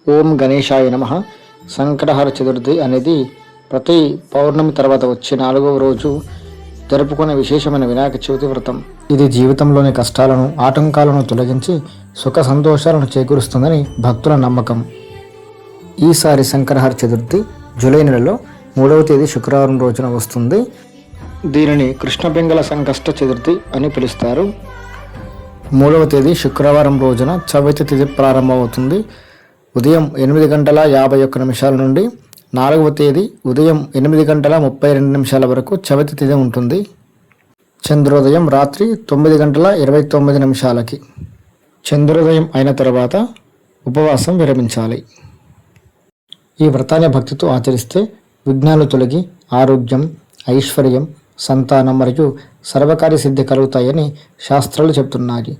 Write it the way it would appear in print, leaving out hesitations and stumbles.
ఓం గణేశాయ నమః. సంకటహర చతుర్థి అనేది ప్రతి పౌర్ణమి తర్వాత వచ్చే 4వ రోజు జరుపుకునే విశేషమైన వినాయక చవితి వ్రతం. ఇది జీవితంలోని కష్టాలను, ఆటంకాలను తొలగించి సుఖ సంతోషాలను చేకూరుస్తుందని భక్తుల నమ్మకం. ఈసారి సంకటహర చతుర్థి జూలై నెలలో 3వ తేదీ శుక్రవారం రోజున వస్తుంది. దీనిని కృష్ణపింగళ సంకష్ట చతుర్థి అని పిలుస్తారు. 3వ తేదీ శుక్రవారం రోజున చవితి తిథి ప్రారంభమవుతుంది. ఉదయం 8:51 నుండి 4వ తేదీ ఉదయం 8:32 వరకు చవితి తిథి ఉంటుంది. చంద్రోదయం రాత్రి 9:29. చంద్రోదయం అయిన తర్వాత ఉపవాసం విరమించాలి. ఈ వ్రతాన్ని భక్తితో ఆచరిస్తే విఘ్నాలు తొలగి ఆరోగ్యం, ఐశ్వర్యం, సంతానం మరియు సర్వకార్య సిద్ధి కలుగుతాయని శాస్త్రాలు చెబుతున్నాయి.